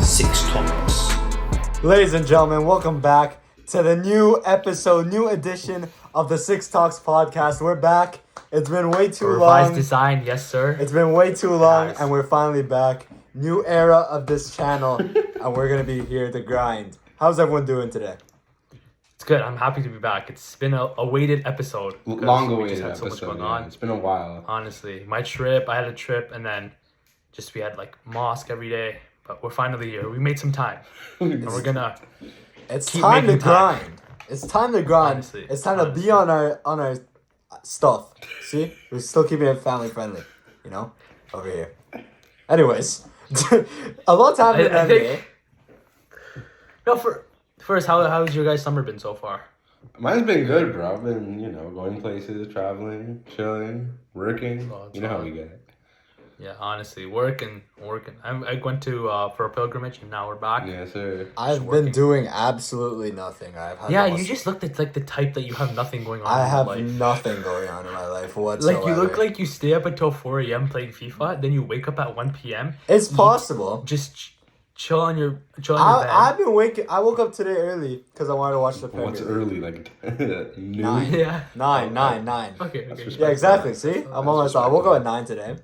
Six Talks. Ladies and gentlemen, welcome back to the new episode, new edition of the Six Talks podcast. We're back. It's been way too Revised long. design, yes sir. It's been way too long, Nice. and we're finally back. New era of this channel, and we're gonna be here to grind. How's everyone doing today? It's good. I'm happy to be back. It's been a awaited episode. because Long we awaited just had so episode. much going Yeah. on. It's been a while. Honestly, my trip. I had a trip, and then just we had like mosque every day. But we're finally here. We made some time, and we're gonna. It's Keep time to making time. grind. It's time to grind. Honestly, it's time to be on our stuff. See, we're still keeping it family friendly. You know, over here. Anyways, a lot of time in the I NBA. think- No, first, how's your guys' summer been so far? Mine's been good, bro. I've been, going places, traveling, chilling, working. Oh, it's You know how fun. we get it. Yeah, honestly, working. I went to for a pilgrimage, and now we're back. Yes, sir. I've been working. doing absolutely nothing. I've had Yeah, the you most- just looked like the type that you have nothing going on. I in your have life. nothing going on in my life whatsoever. Like you look like you stay up until 4 a.m. playing FIFA, then you wake up at 1 p.m. It's possible. Just chill on your bed. I've been waking. I woke up today early because I wanted to watch the Premier What's League. early? Like noon? Nine. Yeah. Nine. Okay. Yeah, exactly. See, I'm on myself. I woke up at 9 today,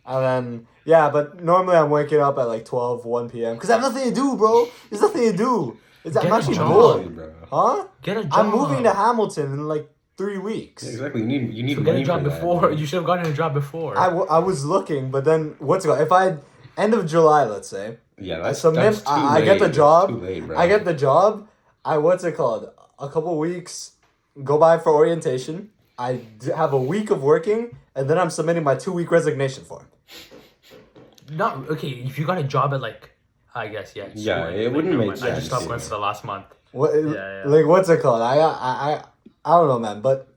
and then but normally I'm waking up at like 12, 1 p.m. because I have nothing to do, bro. There's nothing to do. I'm Get a actually job. bored. Bro. Huh? Get a job. I'm moving to Hamilton in like 3 weeks. Yeah, exactly. You need Get money a job for that, before. bro. You should have gotten a job before. I was looking, but then what's it called? If I end of July, let's say. Yeah, I that's submit. that's too I late. get the That's job. too late, bro. I get the job. What's it called? A couple weeks go by for orientation. Have a week of working, and then I'm submitting my 2-week resignation form. Not okay. If you got a job at I guess Yeah, school, it wouldn't never make mind. I sense, just stopped going yeah. for the last month. What? Yeah. Like what's it called? I don't know, man. But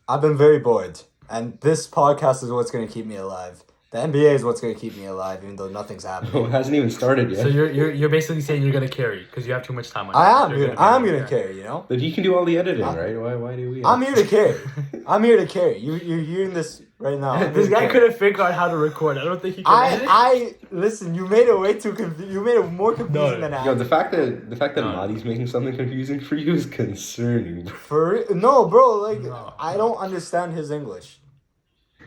I've been very bored, and this podcast is what's gonna keep me alive. The NBA is what's gonna keep me alive, even though nothing's happening. Oh, it hasn't even started yet. So you're basically saying you're gonna carry because you have too much time on. I you. am gonna carry. You know. But he can do all the editing, right? Why do we? I'm here to carry. I'm here to carry. You're hearing this right now. I'm This here to guy carry. couldn't figure out how to record. I don't think he can. edit. I listen. You made it way too you made it more confusing than I. Yo, the fact that No. Madi's making something confusing for you is concerning, bro. No, bro. Like No. I don't understand his English.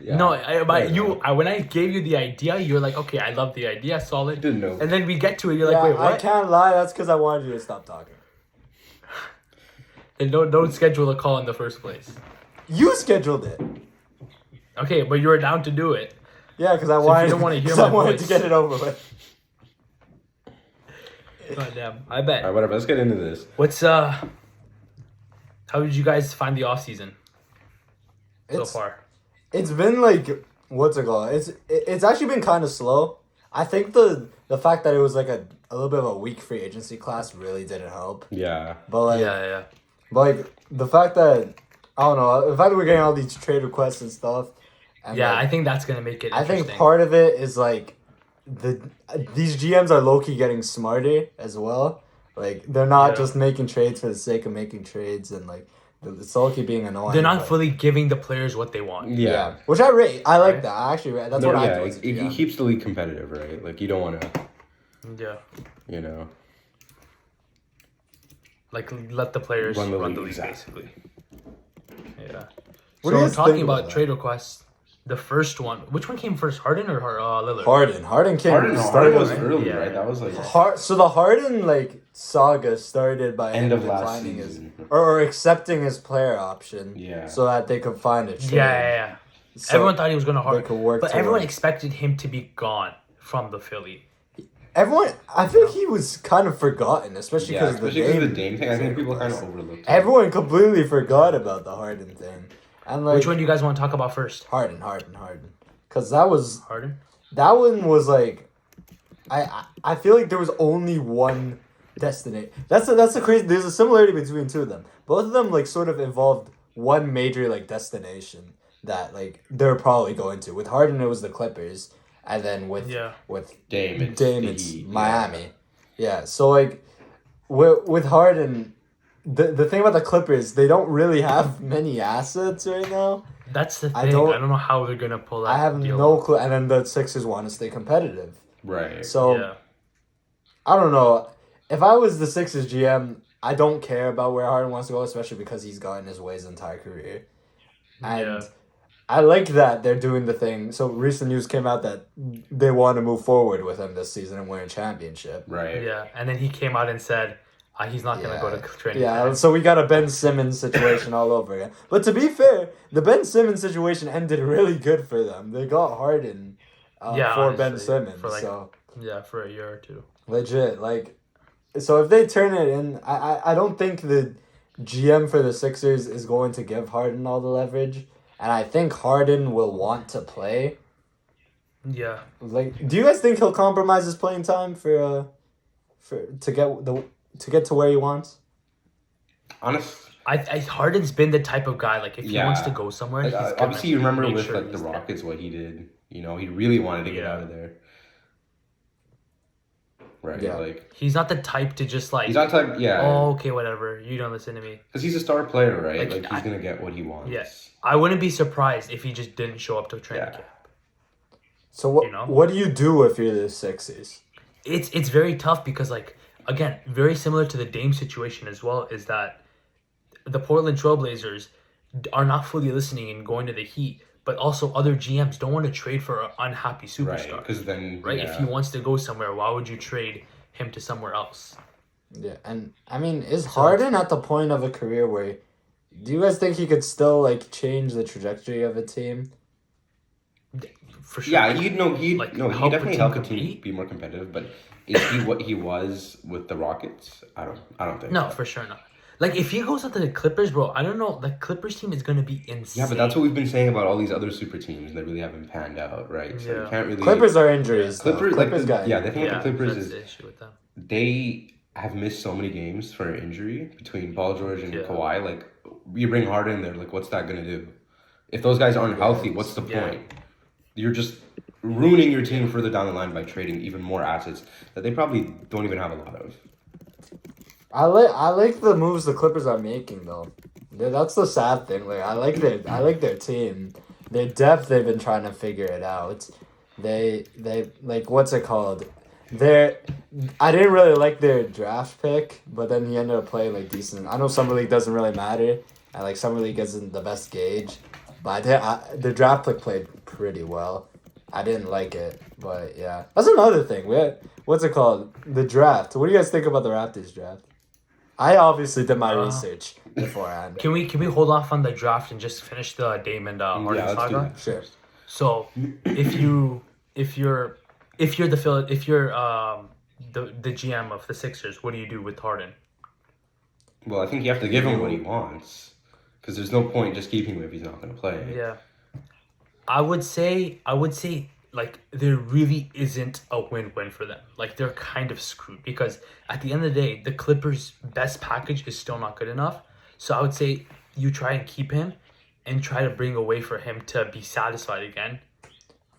Yeah. No, Yeah. when I gave you the idea, you're like, okay, I love the idea, solid. Didn't know. And then we get to it, you're like, Yeah, wait, I what? can't lie. That's because I wanted you to stop talking. And don't schedule a call in the first place. You scheduled it. Okay, but you were down to do it. Yeah, because I if wanted. you don't wanna hear 'cause I my wanted voice. to get it over with. God damn, I bet. Alright, whatever. Let's get into this. What's how did you guys find the off season so It's far? it's been like what's it called? It's actually been kind of slow. I think the fact that it was like a little bit of a weak free agency class really didn't help. Yeah. But like. Yeah. But like the fact that I don't know, the fact that we're getting all these trade requests and stuff. And Yeah, like, I think that's gonna make it I interesting. think part of it is like these GMs are low key getting smarter as well. Like they're not Yeah. just making trades for the sake of making trades, and like it's low key being annoying. they're not but- fully giving the players what they want. Yeah. which I rate. I like Right? that. I actually that's No, what I yeah, do. as a it GM. keeps the league competitive, right? Like you don't want to, Yeah. Like let the players Run run the the league, league, exactly. basically. Yeah. What do you So guys talking think about about trade requests, the first one, which one came first, Harden or Lillard? Harden came Harden started. was early, Yeah. right? That was like So the Harden like saga started by End him of last declining season. or accepting his player option. Yeah. So that they could find a trade. Yeah. So Everyone thought he was gonna they could work but everyone together. expected him to be gone from the Philly. everyone, I feel like he was kind of forgotten, especially yeah, because of the especially because of the Dame. Dame thing. I think people kind of overlooked it. Everyone completely forgot about the Harden thing, and like Which one do you guys want to talk about first? Harden, because that Harden? one was like, I feel like there was only one destination. That's the crazy. There's a similarity between two of them. Both of them like sort of involved one major like destination that like they're probably going to. With Harden, it was the Clippers, and then with Dame, it's Miami. Yeah. So like, with Harden, the thing about the Clippers, they don't really have many assets right now. That's the thing. I I don't- don't know how they're gonna pull that. I have deal no off. clue. And then the Sixers want to stay competitive. Right. So Yeah. I don't know. If I was the Sixers GM, I don't care about where Harden wants to go, especially because he's gotten his way his entire career. And Yeah. I like that they're doing the thing. So recent news came out that they want to move forward with him this season and win a championship. Right. Yeah. And then he came out and said he's not gonna go to training Yeah, camp. so we got a Ben Simmons situation all over again. But to be fair, the Ben Simmons situation ended really good for them. They got Harden for Ben honestly, Simmons. for like, so yeah, for a year or two. legit, like, so if they turn it in, I don't think the GM for the Sixers is going to give Harden all the leverage, and I think Harden will want to play. Yeah. Like, do you guys think he'll compromise his playing time for to get to where he wants? I Harden's been the type of guy, like, if he wants to go somewhere, Like, he's gonna obviously, you remember make with sure like the he's there. Rockets, what he did. You know, he really wanted to get Yeah. out of there. Right. Yeah. Like, He's not the type to just like. he's not type. Yeah. Oh, okay, whatever. You don't listen to me. Because he's a star player, right? Like, Like, he's I- gonna get what he wants. Yes. I wouldn't be surprised if he just didn't show up to training Yeah. camp. So what You know? what do you do if you're the Sixers? It's very tough because, like, again, very similar to the Dame situation as well, is that the Portland Trailblazers are not fully listening and going to the Heat, but also other GMs don't want to trade for an unhappy Right. superstar. Because then. Right? Yeah. If he wants to go somewhere, why would you trade him to somewhere else? Yeah, and I mean, is Harden at the point of a career where, do you guys think he could still like change the trajectory of a team? For sure. Yeah, he'd know. He'd Like, no. He help a definitely team help a team compete? be more competitive. But is he what he was with the Rockets? I don't think. No, so. for sure not. Like, if he goes out to the Clippers, bro, I don't know. The Clippers team is going to be insane. Yeah, but that's what we've been saying about all these other super teams that really haven't panned out, right? So Yeah. you can't really. Clippers are injuries. though. Clippers, Clippers like got the injuries. thing with the Clippers that's is the issue with them. they have missed so many games for injury between Paul George and Yeah. Kawhi. Like, you bring Harden in there, like, what's that gonna do? If those guys aren't healthy, what's the Yeah. point? You're just ruining your team further down the line by trading even more assets that they probably don't even have a lot of. I like the moves the Clippers are making though. That's the sad thing. Like I like their team. Their depth, they've been trying to figure it out. They like, what's it called? I didn't really like their draft pick, but then he ended up playing like decent. I know summer league doesn't really matter, and like summer league isn't the best gauge, but the draft pick played pretty well. I didn't like it, but yeah, that's another thing. What's it called? The draft. What do you guys think about the Raptors draft? I obviously did my research beforehand. Can we hold off on the draft and just finish the Dame and Harden Yeah, let's do saga? that. Sure. So if you're the GM of the Sixers, what do you do with Harden? Well, I think you have to give him what he wants, because there's no point just keeping him if he's not gonna play. Yeah, I would say like there really isn't a win-win for them. Like they're kind of screwed because at the end of the day, the Clippers' best package is still not good enough. So I would say you try and keep him and try to bring a way for him to be satisfied again.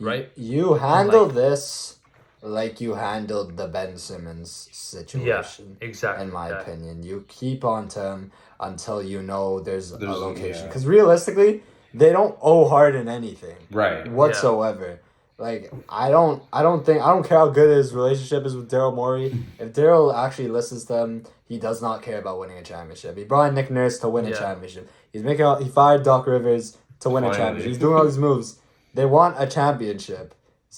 Right? You handle this like you handled the Ben Simmons situation. Yeah, exactly. In my Yeah. opinion, you keep on to him until you know there's a location. yeah. Because realistically, they don't owe Harden anything Right. whatsoever. Like I don't care how good his relationship is with Daryl Morey. If Daryl actually listens to him, he does not care about winning a championship. He brought in Nick Nurse to win a Yeah. championship. He fired Doc Rivers to win a Finally. championship. He's doing all these moves. They want a championship,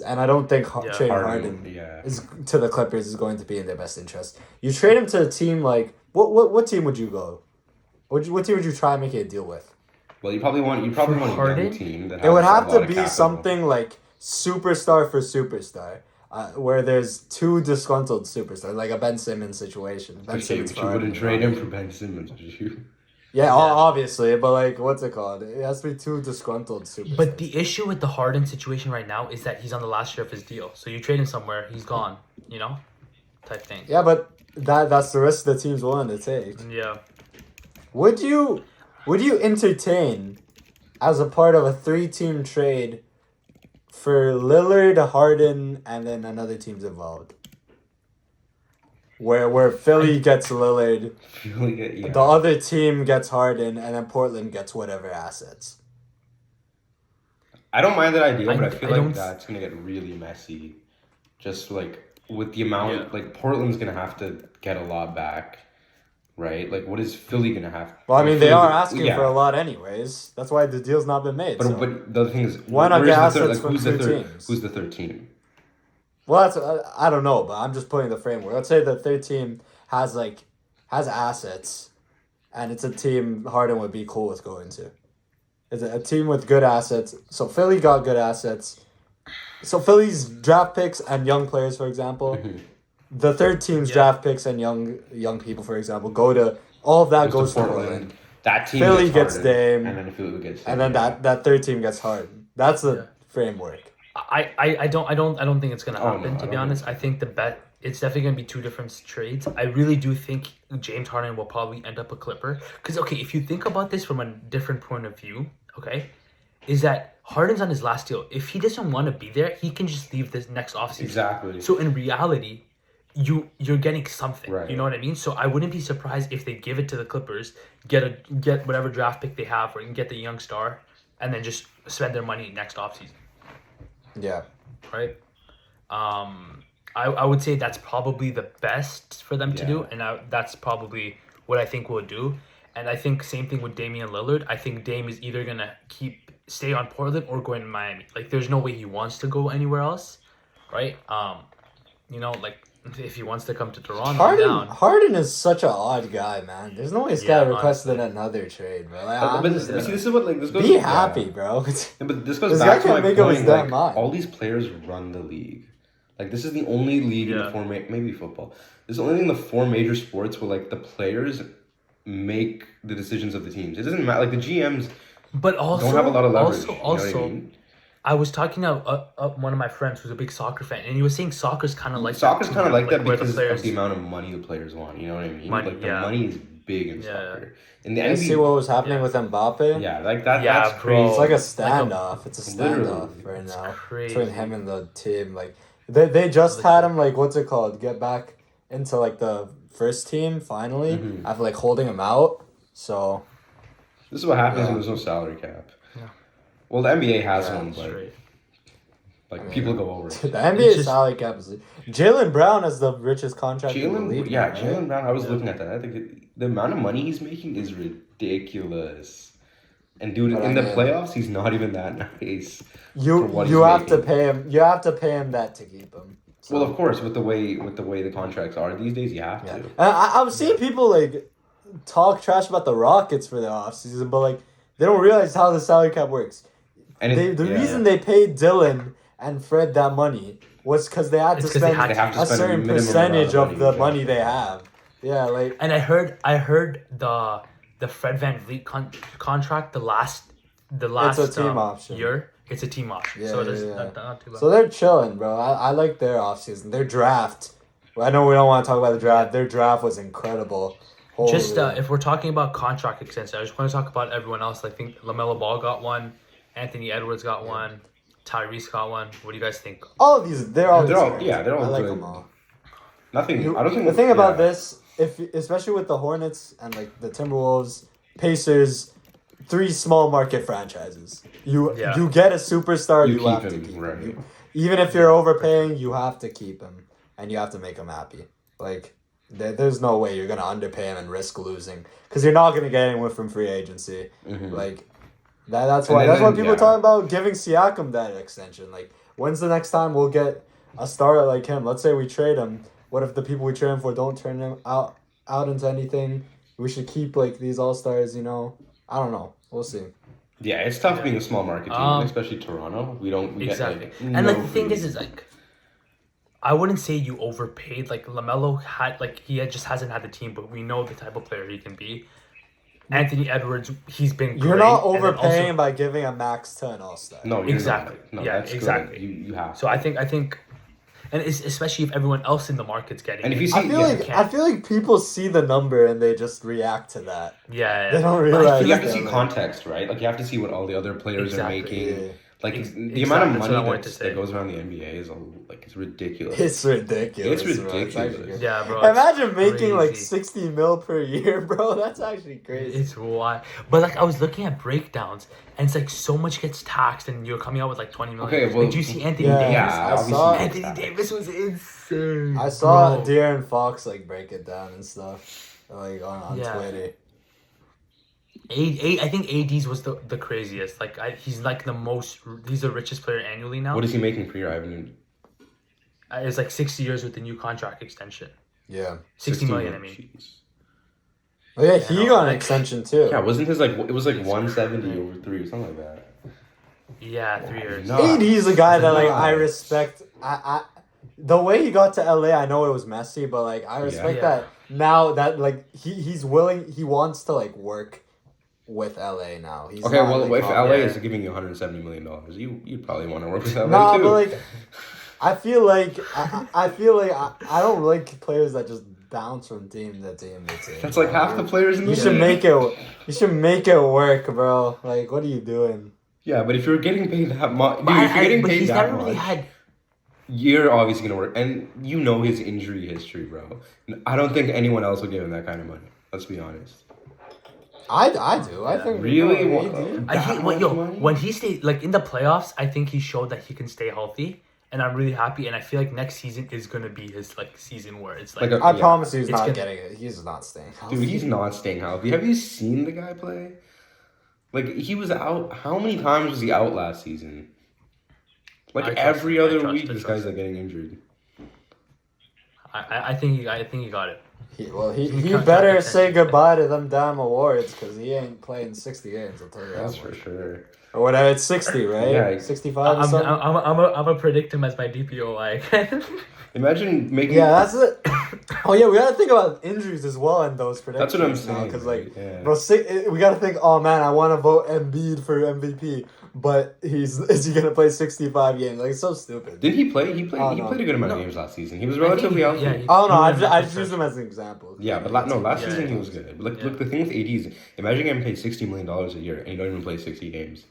and I don't think trading Harden yeah. is to the Clippers is going to be in their best interest. You trade him to a team like what team would you go? What team would you try and make a deal with? Well, you probably want a Harden? young team that It would has a have lot to of be capital. something like superstar for superstar, where there's two disgruntled superstars, like a Ben Simmons situation. Ben Okay, Simmons but for you wouldn't Harden. trade him for Ben Simmons, would you? Yeah, obviously, but like, what's it called? It has to be two disgruntled superstars. But the issue with the Harden situation right now is that he's on the last year of his deal. So you trade him somewhere, he's gone, you know? Type thing. yeah, but that's the risk the team's willing to take. Yeah. Would you entertain as a part of a 3-team trade for Lillard, Harden, and then another team's involved? Where Philly gets Lillard, Yeah. the other team gets Harden, and then Portland gets whatever assets. I don't mind that idea, but I feel I like don't- that's gonna get really messy. Just like with the amount, like Portland's gonna have to get a lot back, right? Like, what is Philly gonna have? Well, I mean, they Philly's are gonna- asking for a lot anyways. That's why the deal's not been made. But so. but the other thing is, Why not where's get the third? assets Like, from who's the two third? teams? Who's the third team? Well, that's I don't know, but I'm just putting the framework. Let's say the third team has assets, and it's a team Harden would be cool with going to. It's a team with good assets. So Philly got good assets. So Philly's draft picks and young players, for example. The third team's draft picks and young people, for example, go to all of that goes to Portland. That team Philly gets gets Dame, and then Philly gets Dame. and then that third team gets Harden. That's the framework. I don't think it's gonna happen. No, to I be don't honest, I think it's definitely gonna be two different trades. I really do think James Harden will probably end up a Clipper. Because okay, if you think about this from a different point of view, okay, is that Harden's on his last deal. If he doesn't want to be there, he can just leave this next offseason. Exactly. So in reality, you're getting something. Right. You know what I mean? So I wouldn't be surprised if they give it to the Clippers, get whatever draft pick they have, or you can get the young star, and then just spend their money next offseason. Yeah. Right. I would say that's probably the best for them to do, and that's probably what I think we'll do. And I think same thing with Damian Lillard. I think Dame is either gonna stay on Portland or going to Miami. Like, there's no way he wants to go anywhere else, right? Like if he wants to come to Toronto, Harden is such an odd guy, man. There's no way this guy requested another trade, bro. Like, but see, this is what this goes. Be happy, bro. But this goes This back guy to my can't make up his point. damn Like, mind. all these players run the league. Like, this is the only league in the four maybe football. This is the only thing in the four major sports where like the players make the decisions of the teams. It doesn't matter. Like, the GMs but also don't have a lot of leverage. Also, you know what I mean? I was talking to one of my friends who's a big soccer fan, and he was saying soccer's kind of like Soccer's kind of like that where because the players, of the amount of money the players want. You know what I mean? Money, like the money is big in soccer. In the You see what was happening with Mbappe? Yeah, like that. Yeah, that's bro. crazy. It's like a standoff. It's a standoff Literally. right now crazy. between him and the team. Like they just had him what's it called? Get back into the first team finally after holding him out. So This is what happens when there's no salary cap. Yeah. Well, the NBA has one, but straight. people go over the it. NBA salary cap is Jaylen Brown has the richest contract in the league. Right? Jaylen Brown. I was looking at that. I think the amount of money he's making is ridiculous. And dude, in the playoffs, he's not even that nice. You have to pay him. You have to pay him that to keep him. So. Well, of course, with the way the contracts are these days, you have to. And I've seen people talk trash about the Rockets for the offseason, but they don't realize how the salary cap works. And The reason they paid Dylan and Fred that money was because they had to spend a certain percentage of the money they have. Yeah, And I heard the Fred VanVleet contract the last it's a team option. year. It's a team option. Yeah, so it is yeah. not too bad. So they're chilling, bro. I like their offseason. Their draft. I know we don't want to talk about the draft. Their draft was incredible. Holy. Just if we're talking about contract extension, I just want to talk about everyone else. I think LaMelo Ball got one, Anthony Edwards got one, Tyrese got one. What do you guys think? All of these, they're all I like good. them all. Nothing. I don't think the thing about this, especially with the Hornets and the Timberwolves, Pacers, 3 small market franchises. You get a superstar, you have to keep him. Even if you're overpaying, you have to keep him, and you have to make him happy. There's no way you're gonna underpay him and risk losing because you're not gonna get anyone from free agency. That's why people are talking about giving Siakam that extension. When's the next time we'll get a star like him? Let's say we trade him. What if the people we trade him for don't turn him out into anything? We should keep these all-stars. I don't know. We'll see. Yeah, it's tough being a small market team, especially Toronto. We exactly. Get, the thing is I wouldn't say you overpaid. LaMelo had he just hasn't had the team, but we know the type of player he can be. Anthony Edwards, he's been great. You're not overpaying by giving a max to an all-star. No, exactly. No, yeah, that's exactly. Good. You have. So I think, and it's, especially if everyone else in the market's getting. And if you see, I feel like people see the number and they just react to that. Yeah. They don't realize. You have to see context, right? You have to see what all the other players are making. Yeah. Like Exactly, the amount of that's what I money wanted to say. that goes around the NBA is it's ridiculous. It's ridiculous. It's bro. ridiculous. actually crazy. Yeah, bro. it's Imagine making like crazy. 60 mil per year, bro. That's actually crazy. It's wild. But like I was looking at breakdowns, and it's like so much gets taxed, and you're coming out with like 20 million. Okay, well, like, do you see Anthony yeah, Davis? Yeah, I obviously. saw- Anthony Davis was insane. I saw bro. De'Aaron Fox like break it down and stuff, like on Yeah. Twitter. I think AD's was the craziest. Like he's like he's the richest player annually now. What is he making per year? I haven't. It's like 6 years with the new contract extension. Yeah. 60 million, I mean. Jeez. Oh yeah, he no, got an like- extension too. Yeah, wasn't his like it was like 170 over 3 or something like that. Yeah, 3 years. No. AD's a guy that like I Nice. respect. I the way he got to LA, I know it was messy, but like I respect Yeah. that now that like he wants to like work with LA now. He's Okay, not, well, like, if not- LA yeah. is giving you 170 million dollars, you'd probably want to work with LA Nah, too. but like I feel like I feel like I don't like players that just bounce from team to team to team. That's like bro. half the players in the You should league. make it. You should make it work, bro. Like, what are you doing? Yeah, but if you're getting paid that much, dude, But, if you're getting but paid he's that never really much, had. you're obviously gonna work. And you know his injury history, bro. I don't think anyone else will give him that kind of money. Let's be honest. I do. I think Really? no, What- AD. I That think much money? when he stayed like in the playoffs, I think he showed that he can stay healthy, and I'm really happy. And I feel like next season is gonna be his like season where it's like, Like a- I Yeah. promise you, he's It's not gonna- getting it. He's not staying healthy. Dude, he's not staying healthy. Have you seen the guy play? Like, he was out. How many times was he out last season? Like, I trust every him. I other trust- week, I this trust guy's him. like getting injured. I think he got it. He He can't better take say attention. goodbye to them damn awards because he ain't playing 60 games. I'll tell you That's that for much. sure. Or whatever. It's 60, right? Yeah. 65 or I'm something. gonna predict him as my DPOI. Imagine making. Yeah, that's it. Oh yeah, we gotta think about injuries as well in those predictions. That's what I'm saying, Because right? like, Yeah. bro, we gotta think. Oh man, I want to vote Embiid for MVP, but is he gonna play 65 games? Like, it's so stupid. Did he play? He played. Oh, he no. played a good amount of No. games last season. He was I think relatively healthy. yeah, he- Oh no, I he just, I was just used him as an example. Yeah, but last Yeah, season he yeah. was good. But Yeah. look, the thing with AD is, imagine getting paid $60 million a year and you don't even play 60 games.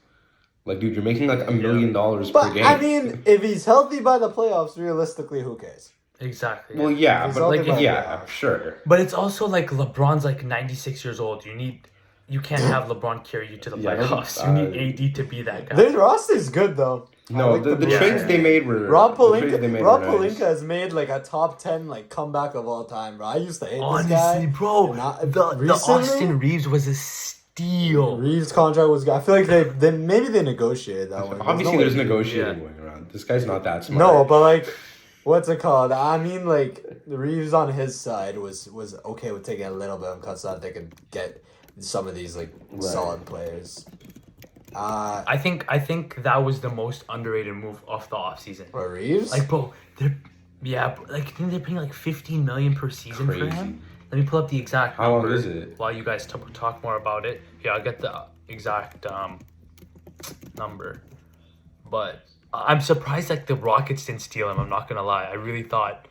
Like, dude, you're making like $1 million per But game. I mean, if he's healthy by the playoffs, realistically, who cares? Exactly. well, yeah, He's but healthy like, by the yeah, playoffs. sure. But it's also like LeBron's like 96 years old. You can't have LeBron carry you to the Yeah, playoffs. You need AD to be that guy. Their roster's good though. I No, like the Bulls. trades they made were Rob the trades they Pelinka. made Rob were nice. Pelinka has made like a top 10 like comeback of all time, bro. I used to hate this Honestly, guy. bro, Not- the recently? Austin Reeves was a steal. Reeves' contract was good. I feel like they maybe they negotiated that one. Obviously, no there's way. negotiating Yeah. going around. This guy's not that smart. No, but like, what's it called? I mean, like Reeves on his side was okay with taking a little bit of cuts so that they could get some of these like solid players. I think that was the most underrated move of the offseason. For Reeves, Like, bro, like I think they're paying like 15 million per season for Crazy. him. Let me pull up the exact How long number is it? while you guys talk more about it. Yeah, I'll get the exact number. But I'm surprised that the Rockets didn't steal him. I'm not gonna lie. I really thought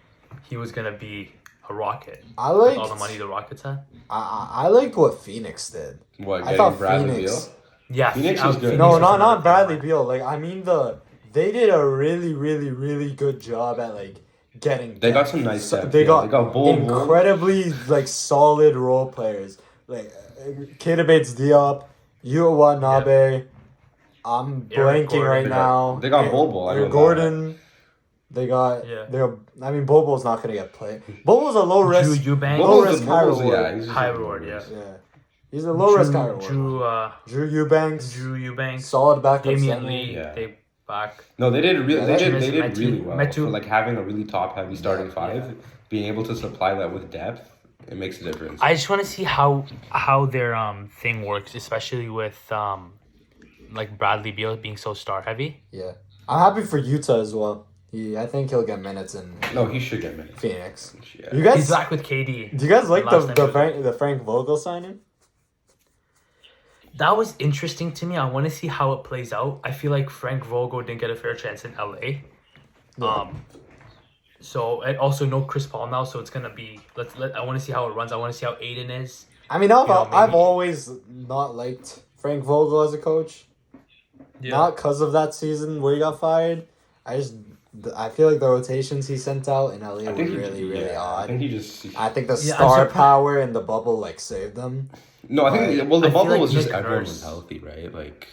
he was gonna be a Rocket. I With liked all the money the Rockets had. I liked what Phoenix did. What, I getting thought Bradley Phoenix. Beal? Yeah, Phoenix was good. No, was not another Bradley thing. Beal. Like I mean they did a really good job at like getting. They got depth. some nice depth, They yeah. got They got Bol Bol. incredibly like solid role players like Keita Bates Diop, Ua Watanabe. I'm Eric blanking Gordon. right They got- now. they got Bol Bol, I Eric know Gordon. They got. Yeah. I mean, Bobo's not gonna get played. Bobo's a low Drew risk. Eubanks. Low Bobo's risk, a- high Bobo's- reward. yeah, he's just High a reward, risk. Yeah, he's a low risk, high reward. Drew Eubanks. Drew Eubanks. Solid backup Damian center. Lee. Yeah. They back. No, they did really. Yeah, They that did. They did Metu- really well Metu- for like having a really top-heavy starting five. Yeah. Being able to supply that with depth, it makes a difference. I just want to see how their thing works, especially with like Bradley Beal being so star heavy. Yeah, I'm happy for Utah as well. I think he'll get minutes in No, he should get minutes. Phoenix. Yeah. You guys, He's back with KD. do you guys like Last time the Frank Vogel signing? That was interesting to me. I want to see how it plays out. I feel like Frank Vogel didn't get a fair chance in LA. So and also no Chris Paul now, so it's gonna be I want to see how it runs. I want to see how Aiden is. I mean, I've You know, maybe- I've always not liked Frank Vogel as a coach. not because of that season where he got fired. I feel like the rotations he sent out in LA were really odd. I think he just. I think the star power in the bubble like saved them. No, I think the bubble like was just Nick everyone Nurse. was healthy, right? Like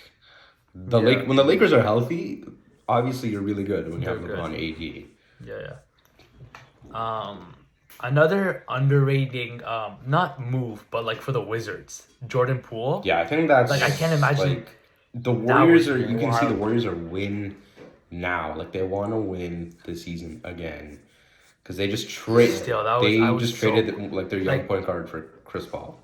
when the Lakers are healthy, obviously you're really good when you have LeBron, AD. Yeah. Another underrating, not move, but like for the Wizards, Jordan Poole. Yeah, I think that's like I can't imagine. Like, the Warriors was are. You can see the wild. Warriors are win now. Like they want to win the season again because they just traded. Still, I was Traded like their young point guard for Chris Paul.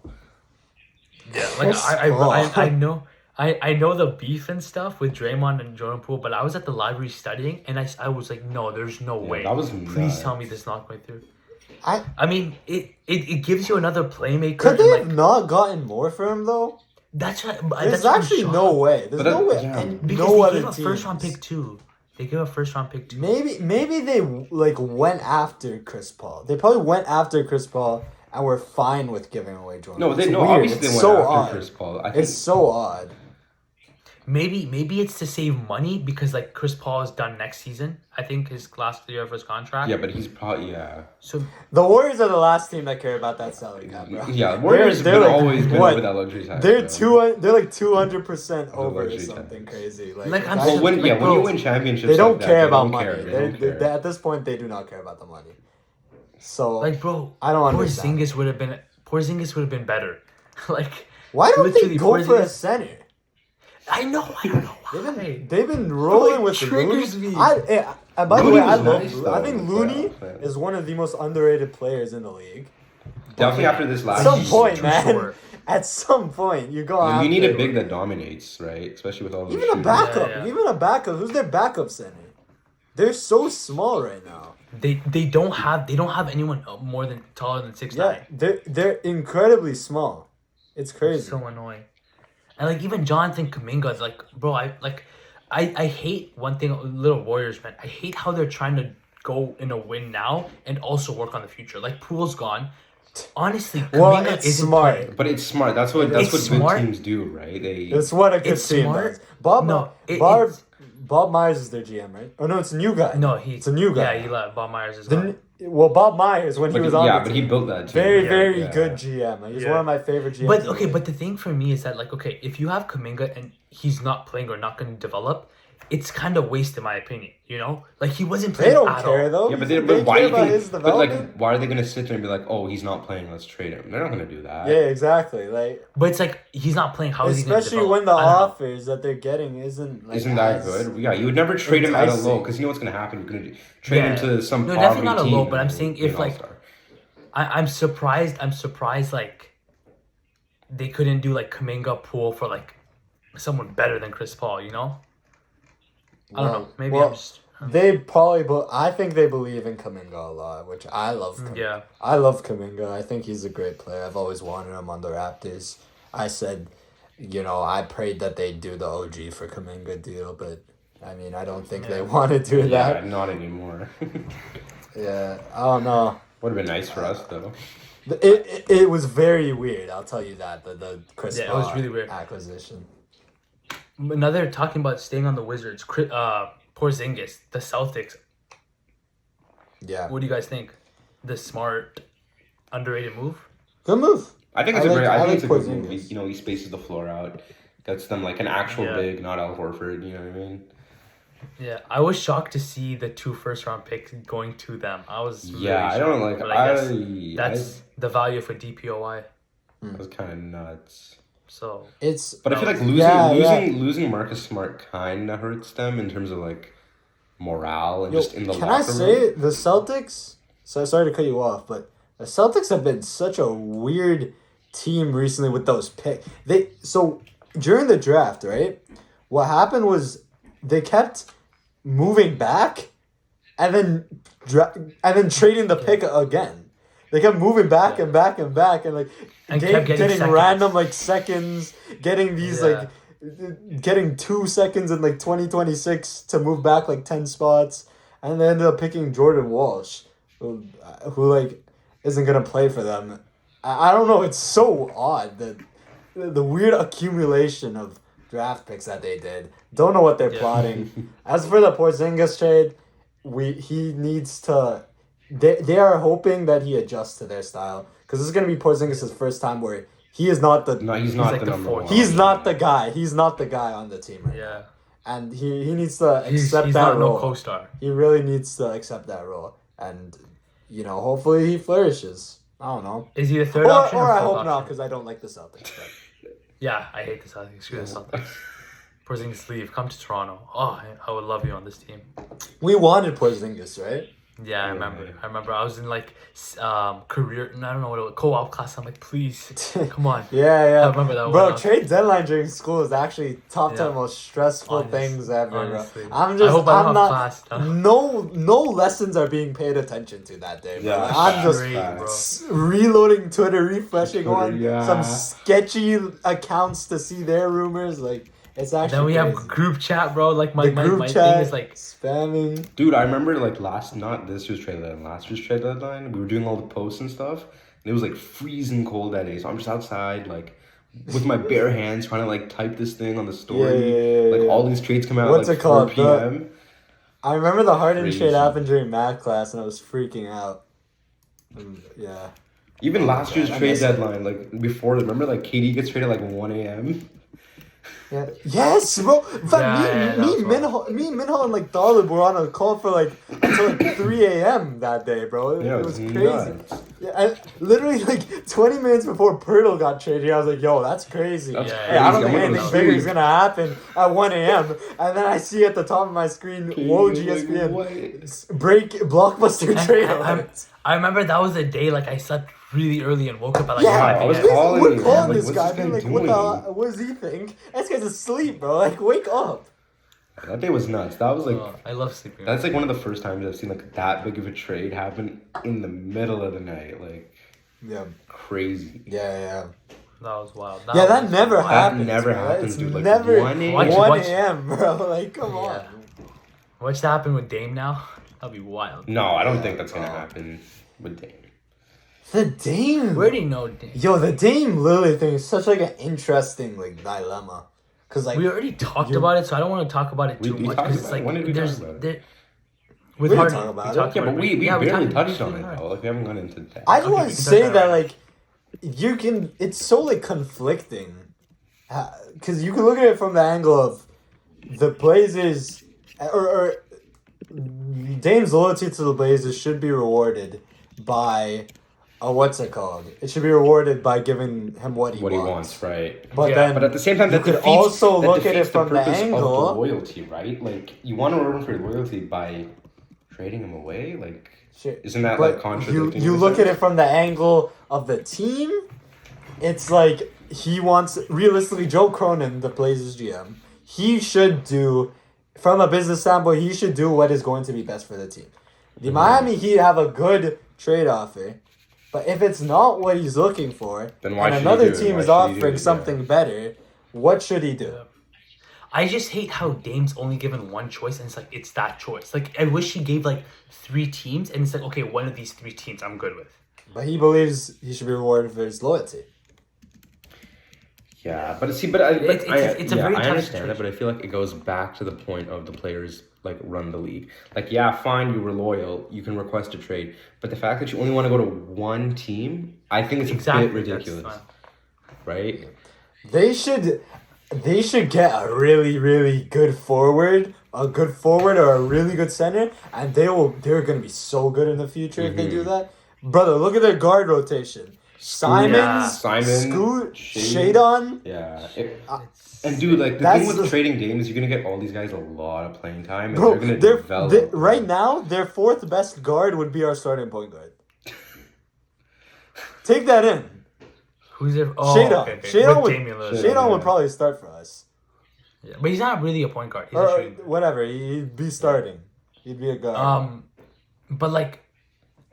Yeah, like I know. I know the beef and stuff with Draymond and Jordan Poole, but I was at the library studying, and I was like, no, there's no way. That was Please nuts. tell me this is not going through. I mean, it gives you another playmaker. Could they have like, not gotten more for him though? That's right. There's actually no way. There's no way. Yeah. And because no they other gave a teams. first round pick too. They gave a first round pick too. Maybe they like went after Chris Paul. They probably went after Chris Paul and were fine with giving away Jordan. No, It's weird. obviously It's they went so after odd. Chris Paul. I think It's so odd. Maybe it's to save money because like Chris Paul is done next season. I think his last year of his contract. Yeah, but he's probably So The Warriors are the last team that care about that salary cap, bro. Yeah, Warriors have like, always been what? over that luxury tax. They're so. They're like 200% over or luxury something tax. crazy. Like, I'm that's- so- When Like, when you bro, win championships, they don't like that, care they about don't money. care. They don't care. At this point, they do not care about the money. So like, bro, I don't understand. Porzingis would have been better. Like, Why don't they literally, go for a Porzingis- center? I don't know why. They've been rolling It with triggers Looney. me. And by the Looney way, I was love. nice, I though, think in the Looney playoffs, is one of the most underrated players in the league. Definitely after this At last some season. point, too man. short. At some point, you go. You need a after- big that dominates, right? Especially with all those Even a shooters. backup. Yeah. Even a backup. Who's their backup center? They're so small right now. They don't have anyone more than taller than 6'9". Yeah, they're incredibly small. It's crazy. It's so annoying. And like even Jonathan Kuminga is like, bro, I hate one thing, little Warriors, man. I hate how they're trying to go in a win now and also work on the future. Like Poole's gone. Honestly, Well, Kuminga it's isn't smart. playing. But it's smart. That's what It's good smart. teams do, right? It's what a good It's team smart. does. Bob Myers is their GM, right? Oh no, it's a new guy. No, it's a new guy. Yeah, he left. Bob Myers is The gone. n- Well, Bob Myers when he was on. yeah, the but team, he built that team. very Yeah, very yeah. good GM. He's Yeah. one of my favorite GMs. But in the okay, league. but the thing for me is that like, okay, if you have Kuminga and he's not playing or not going to develop, it's kind of waste in my opinion. You know, like he wasn't playing. they don't at care all. though. Yeah, but, they why care do you about think? his But development. like, why are they gonna sit there and be like, "Oh, he's not playing. Let's trade him"? They're not gonna do that. Yeah, exactly. Like But it's like he's not playing. How is he going to especially develop? when the I don't know. offers that they're getting isn't like Isn't that as- good? Yeah, you would never trade him at a low enticing. because you know what's gonna happen. You're gonna trade him Yeah. to some No, poverty definitely not a team low, but I'm and saying be an if, like, all-star. I'm surprised. I'm surprised. Like they couldn't do like Kuminga Poole for like someone better than Chris Paul. You know. I don't know. Maybe I'm just. They probably, but I think they believe in Kuminga a lot, which I love. Kuminga. Yeah. I love Kuminga. I think he's a great player. I've always wanted him on the Raptors. I said, I prayed that they'd do the OG for Kuminga deal, but I mean, I don't think they want to do Yeah, that. not anymore. Yeah, I don't know. Would have been nice for us though. It was very weird. I'll tell you that the Chris Yeah, it was Paul really weird. acquisition. Another talking about staying on the Wizards. Porzingis, the Celtics. Yeah, What do you guys think? The smart, underrated move. good move. I think it's I a like- great. I I think like it's a good Porzingis. move. He spaces the floor out, gets them like an actual Yeah. big, not Al Horford. You know what I mean? Yeah, I was shocked to see the 2 first-round picks going to them. I was really Yeah, I don't like. shocked, but I guess I that's the value for DPOY. that was kind of nuts. So It's But I feel like losing Marcus Smart kind of hurts them in terms of like morale and Yo, just in the can locker I room. say the Celtics? So sorry to cut you off, but the Celtics have been such a weird team recently with those picks. So during the draft, right? What happened was they kept moving back, and then trading the pick again. They kept moving back and back and back, and like And kept getting getting seconds. random like seconds, getting these Yeah. like getting 2 seconds in like 2026 to move back like 10 spots, and they ended up picking Jordan Walsh, who like isn't gonna play for them. I don't know. It's so odd that the weird accumulation of draft picks that they did. Don't know what they're plotting. As for the Porzingis trade, he needs to. They are hoping that he adjusts to their style because this is gonna be Porzingis' first time where he is not the. No, he's not like the the number fourth. one. He's not the guy. He's not the guy on the team right now. Yeah. And he needs to accept He's that not role. no co-star. He really needs to accept that role, and hopefully he flourishes. I don't know. Is he the third Or option? I fourth hope not, option? because I don't like the Celtics. But. Yeah, I hate the Celtics. Screw the Celtics. Porzingis leave. Come to Toronto. Oh, I would love you on this team. We wanted Porzingis, right? Yeah, I remember. I was in like career. I don't know what it was. Co-op class. I'm like, please, come on. Yeah. I remember that Bro, one. trade deadline during school is actually top 10 Yeah. most stressful things ever, honestly. bro. I'm I hope I don't I'm have not. class, though. No lessons are being paid attention to that day, bro. Yeah, Like, I'm just Great, bro. reloading Twitter, refreshing on yeah. some sketchy accounts to see their rumors. Like, it's actually. Then we have crazy. group chat, bro. Like my the group my chat thing is like spamming. Dude, I remember like not this year's trade deadline, last year's trade deadline. We were doing all the posts and stuff, and it was like freezing cold that day. So I'm just outside, like with my bare hands, trying to like type this thing on the story. Yeah. Like all these trades come out What's at like it called? 4 p.m. I remember the Harden Crazy. trade happened during math class, and I was freaking out. Yeah. Even last year's I trade miss it. deadline, like before, remember like KD gets traded like 1 a.m. Yeah. Yes, bro. In fact, that was wild. me, Minho, and like Dalib were on a call for like until like 3 a.m. that day, bro. Yeah, It was crazy. nuts. Yeah, and literally like 20 minutes before Pirtle got traded, I was like, "Yo, that's crazy." That's Hey, I don't crazy. think I'm anything gonna bigger is sleep. gonna happen at 1 a.m. And then I see at the top of my screen, "Whoa, GSPN break blockbuster trade." alerts. I remember that was the day like I slept really early and woke up at like Yeah, 5 I was a.m. calling we're you, calling like, this what's guy, this being guy like, what doing? what does he think? This guy's asleep, bro. Like, wake up. That day was nuts. That was like Oh, I love sleeping. that's like one of the first times I've seen like that big of a trade happen in the middle of the night. Like Yeah, crazy. yeah. That was wild. That was never wild. happens. never bro. happens, It's dude. Like, never 1 a.m. 1 a.m., bro. Like, come on. Yeah. What's happen with Dame now? That'd be wild. No, I don't think that's gonna happen with Dame. The Dame. Where do you know Dame? Yo, the Dame Lily thing is such like an interesting like dilemma, cause like We already talked about it, so I don't want to talk about it too We much talked because it's about it. like When did we there's talk about it? there. We With didn't Harden, talk about we it. talked Yeah, about but it. we Yeah, barely talked touched briefly on it about though. Like we haven't gone into that. I just Okay, want we to can say touch on that it. like you can. It's so like conflicting, cause you can look at it from the angle of the Blazers or Dame's loyalty to the Blazers should be rewarded by. What's it called? It should be rewarded by giving him what he wants. Right? But Yeah, then, But at the same time, you that could defeats, also that look at it defeats from the purpose of angle. the loyalty, right? Like you want to reward him for loyalty by trading him away. Like, Shit. isn't that But like contradicting? You in a look at sense? it from the angle of the team. It's like he wants realistically Joe Cronin, the Blazers GM. He should do, from a business standpoint, he should do what is going to be best for the team. The Miami Heat have a good trade offer, but if it's not what he's looking for, Then why and should he another do it? team Why is should he do offering it? Yeah. something better, what should he do? I just hate how Dame's only given one choice, and it's like it's that choice. Like I wish he gave like 3 teams, and it's like okay, one of these 3 teams I'm good with. But he believes he should be rewarded for his loyalty. Yeah, but It's a very I tough understand that, but I feel like it goes back to the point of the players like run the league. Like, yeah, fine, you were loyal, you can request a trade, but the fact that you only want to go to one team, I think it's Exactly, a bit that's ridiculous, fine. right? They should get a really good forward, or a really good center, and they're gonna be so good in the future if they do that. Brother, look at their guard rotation. Simons, Scoot, Shadon. Yeah. And dude, like the That's thing with the- trading Dame is you're gonna get all these guys a lot of playing time, and Bro, they're gonna they're, develop. they right now their 4th best guard would be our starting point guard. Take that in. Who's there? Oh, Shadon. okay. Shadon With would Damian Lillard. Shadon would yeah. probably start for us. Yeah, but he's not really a point guard. He's a Or shooting guard. whatever, he'd be starting. He'd be a guard. But like,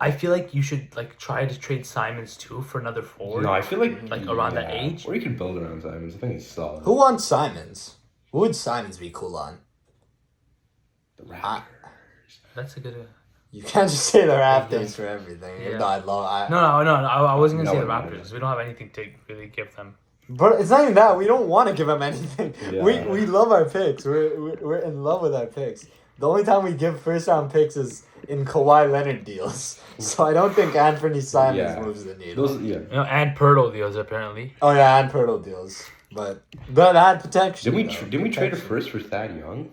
I feel like you should like try to trade Simons too for another forward. No, I feel like around that age. or you could build around Simons. I think he's solid. Who wants Simons? Who would Simons be cool on? The Raptors. That's a good. You can't just say the Raptors for everything. Yeah. No, I No, I wasn't gonna No say the one Raptors. matters. We don't have anything to really give them. But it's not even that. We don't want to give him anything. Yeah. We love our picks. We're in love with our picks. The only time we give first round picks is in Kawhi Leonard deals. So I don't think Anthony Simons moves the needle. And Pirtle deals apparently. Oh yeah, and Pirtle deals. But that had potential. Didn't we trade a first for Thad Young?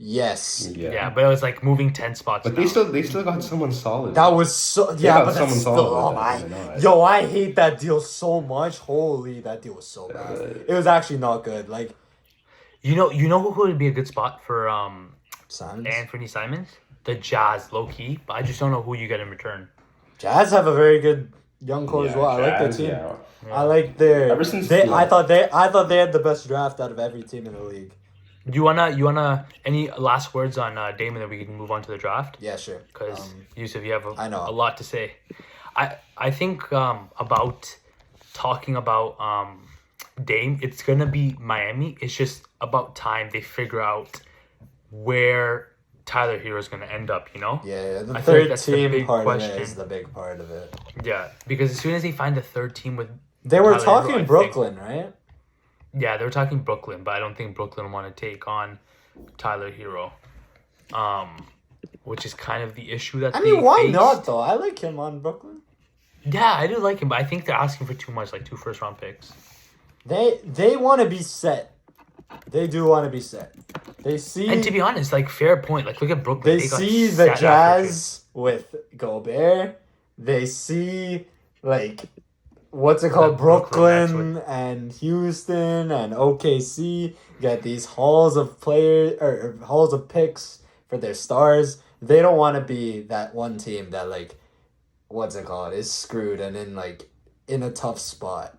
Yes. Yeah, but it was like moving 10 spots. But they still got someone solid. That was so but that's still, yo, I hate that deal so much. Holy, that deal was so bad. It was actually not good. Like, you know who would be a good spot for Simons? Anthony Simons? The Jazz, low key, but I just don't know who you get in return. Jazz have a very good young core as well. I like their team. I like their. Ever since I thought they had the best draft out of every team in the league. Do you wanna any last words on Damon that we can move on to the draft? Yeah, sure. Because Yusuf, you have a a lot to say. I think about talking about Dame, it's gonna be Miami. It's just about time they figure out where Tyler Hero is gonna end up. You know? Yeah, the I third that's team the big part question. of it is the big part of it. Yeah, because as soon as they find the third team with they were Tyler talking Hero, Brooklyn, right? Yeah, they were talking Brooklyn, but I don't think Brooklyn want to take on Tyler Hero, which is kind of the issue that. I mean, why face. not though? I like him on Brooklyn. Yeah, I do like him, but I think they're asking for too much, like 2 first-round picks. They want to be set. They do want to be set. They see. And to be honest, like fair point. Like look at Brooklyn. They got see the set after Jazz with Gobert. They see like what's it called, Brooklyn and Houston and OKC get these halls of players or halls of picks for their stars. They don't want to be that one team that like what's it called is screwed and in a tough spot,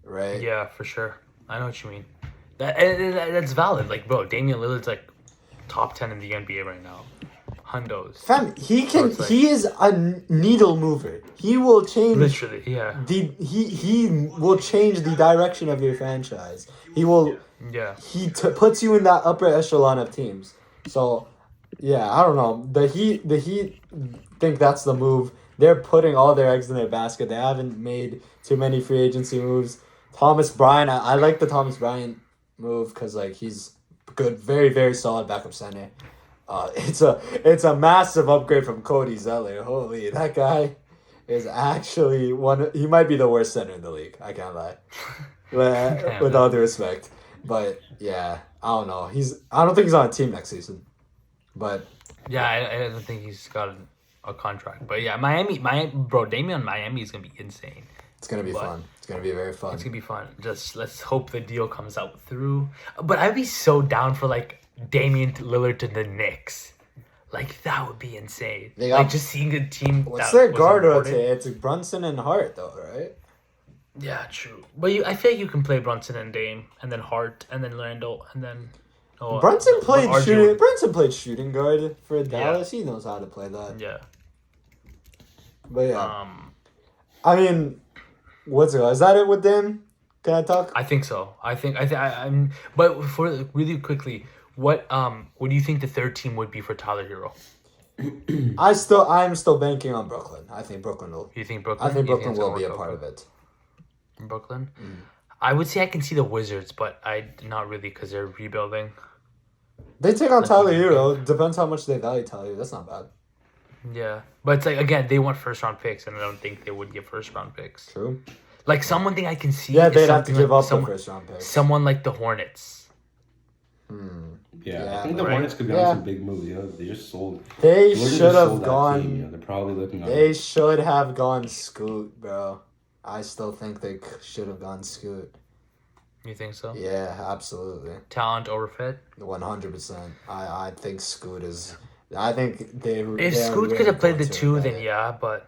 right? Yeah, for sure. I know what you mean. That's valid. Like, bro, Damian Lillard's like top 10 in the NBA right now. Hundos. Fam, he is a needle mover. He will change. Literally, yeah. He will change the direction of your franchise. He will. Yeah. He puts you in that upper echelon of teams. So, yeah, I don't know. The Heat think that's the move. They're putting all their eggs in their basket. They haven't made too many free agency moves. Thomas Bryant, I like the Thomas Bryant move because like he's good, very very solid backup center. It's a massive upgrade from Cody Zeller. Holy, that guy is actually one. He might be the worst center in the league. I can't lie, with all due respect. But yeah, I don't know. I don't think he's on a team next season. But yeah, I don't think he's got a contract. But yeah, Miami, bro, Damian Miami is gonna be insane. It's gonna be fun. It's gonna be very fun. It's gonna be fun. Just let's hope the deal comes out through. But I'd be so down for like Damian Lillard to the Knicks. Like that would be insane. Like just seeing a team. What's their guard rotate? It's Brunson and Hart though, right? Yeah, true. But I feel like you can play Brunson and Dame, and then Hart, and then Randall, and then. Brunson played shooting. Brunson played shooting guard for Dallas. Yeah. He knows how to play that. Yeah. But yeah. I mean, what's it? Is that it with Dame? Can I talk? I think so. I'm. But for really quickly, what do you think the third team would be for Tyler Hero? I'm still banking on Brooklyn. I think Brooklyn will. You think Brooklyn? I think Brooklyn will be a part of it. Brooklyn. I would say I can see the Wizards, but not really because they're rebuilding. They take on Tyler Hero. Depends how much they value Tyler Hero. That's not bad. Yeah, but it's like again, they want first round picks, and I don't think they would give first round picks. True. Like someone thing I can see. Yeah, they'd have to give up the first round picks. Someone like the Hornets. Yeah, I think the Hornets could be on some big moves. You know, they just sold. They should have gone. They're probably looking. They should have gone Scoot, bro. I still think they should have gone Scoot. You think so? Yeah, absolutely. Talent over fit? 100%. I think Scoot is... I think they... If Scoot could have played the 2, then yeah, but...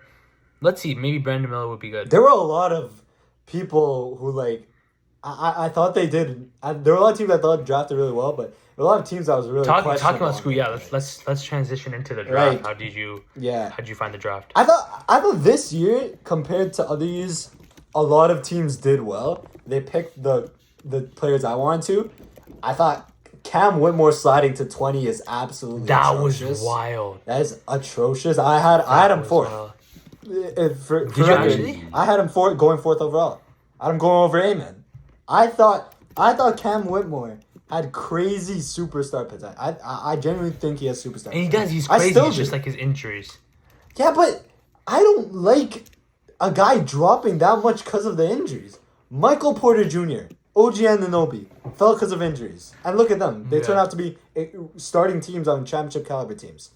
Let's see, maybe Brandon Miller would be good. There were a lot of people who, like... I thought they did... there were a lot of teams I thought drafted really well, but there were a lot of teams that was really talking about Scoot, yeah, let's transition into the draft. Like, how did you find the draft? I thought this year, compared to other years, a lot of teams did well. They picked the players I wanted to. I thought Cam Whitmore sliding to 20 is absolutely atrocious. Was wild. That is atrocious. I had him fourth. Did you actually? I had him going fourth overall. I'm going over Amen. I thought Cam Whitmore had crazy superstar potential. I genuinely think he has superstar And he potential. does. He's I crazy. still It's do. just like his injuries. Yeah, but I don't like a guy dropping that much because of the injuries. Michael Porter Jr., OG Anunoby fell because of injuries. And look at them. They turn Yeah. out to be starting teams on championship caliber teams.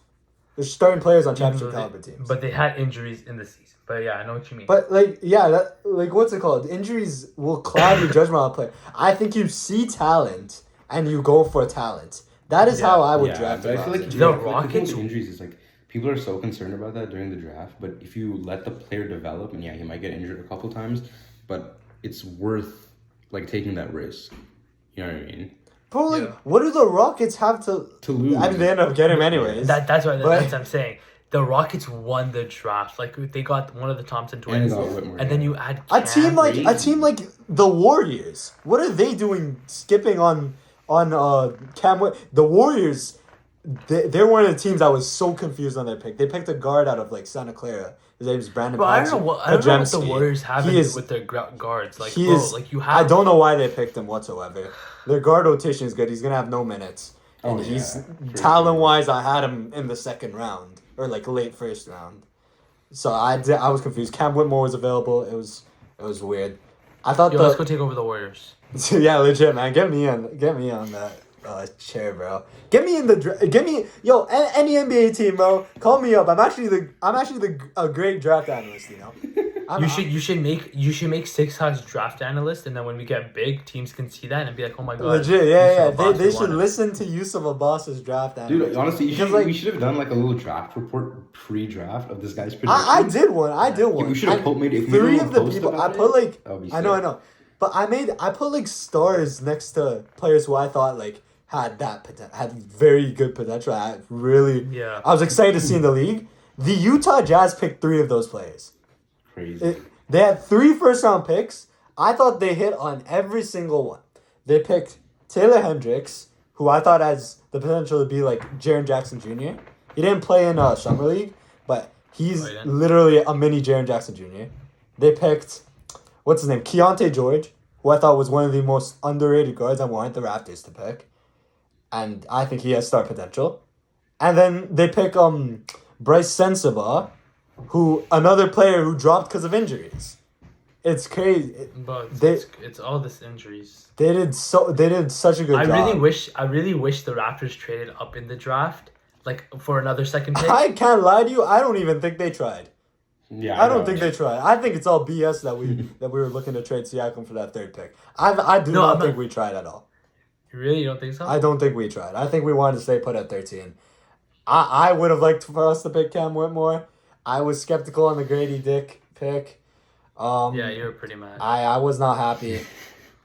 They're starting players on championship Even though caliber teams. But they had injuries in the season. But yeah, I know what you mean. But what's it called? Injuries will cloud your judgment on a player. I think you see talent and you go for talent. That is how I would draft but him. I feel like The the thing Rockets- with injuries is like people are so concerned about that during the draft. But if you let the player develop, and yeah, he might get injured a couple times, but it's worth like taking that risk. You know what I mean? Bro, like, Yeah. what do the Rockets have to lose? I mean, they end up getting him anyways. That's But- what I'm saying. The Rockets won the draft. Like they got one of the Thompson twins, got Whitmore, and then yeah. you add A Cam. team like crazy. the Warriors. What are they doing? Skipping on Cam. The Warriors. They're one of the teams I was so confused on their pick. They picked a guard out of like Santa Clara. His name's Brandon. Bro, I don't know what the Pajemski. Warriors have He is- with their guards. Like, He bro, is. like you have. I don't know why they picked him whatsoever. Their guard rotation is good. He's gonna have no minutes, and Oh, he's yeah, for talent wise. I had him in the second round or like late first round. So I was confused. Cam Whitmore was available. It was weird. I thought Yo, let's go take over the Warriors. yeah, legit, man. Get me on that chair, bro. Get me in the get me any NBA team, bro. Call me up. I'm actually a great draft analyst. You know. You should make 6 house draft analyst, and then when we get big, teams can see that and be like, oh my god. Legit, yeah. Yusuf Abbas, They we should want him. listen to Yusuf Abbas's draft analyst. Dude, honestly, Because, we should have done like a little draft report pre-draft of this guy's prediction. I did one. we should have made it. Three of the people I put like That would be I know, sick. but I put like stars next to players who I thought like had had very good potential. I was excited to see in the league. The Utah Jazz picked 3 of those players. Crazy. They had 3 first-round picks. I thought they hit on every single one. They picked Taylor Hendricks, who I thought has the potential to be like Jaren Jackson Jr. He didn't play in Summer League, but he's literally a mini Jaren Jackson Jr. They picked, what's his name? Keontae George, who I thought was one of the most underrated guards I wanted the Raptors to pick. And I think he has star potential. And then they pick Bryce Sensabaugh, who another player who dropped because of injuries. It's crazy. But They- it's all this injuries. They did such a good I job. really wish the Raptors traded up in the draft, like for another second pick. I can't lie to you. I don't even think they tried. Yeah, I don't think they tried. I think it's all BS that we were looking to trade Siakam for that 3rd pick. I do not think we tried at all. You really don't think so? I don't think we tried. I think we wanted to stay put at 13. I would have liked for us to pick Cam Whitmore. I was skeptical on the Grady Dick pick. Yeah, you were pretty mad. I was not happy.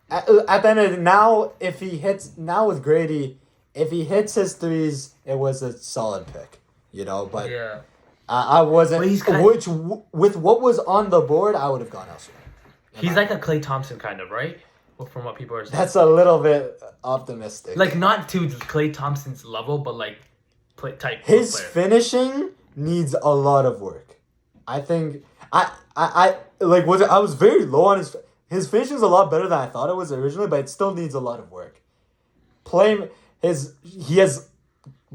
At the end of now, if he hits now with Grady, if he hits his threes, it was a solid pick, you know. But yeah. I wasn't. But he's kind- with what was on the board, I would have gone elsewhere. He's like a Klay Thompson kind of, right? Well, from what people are saying. That's a little bit optimistic. Like not to Klay Thompson's level, but like type. His player. finishing needs a lot of work. I think I was very low on his finishing is a lot better than I thought it was originally, but it still needs a lot of work. He has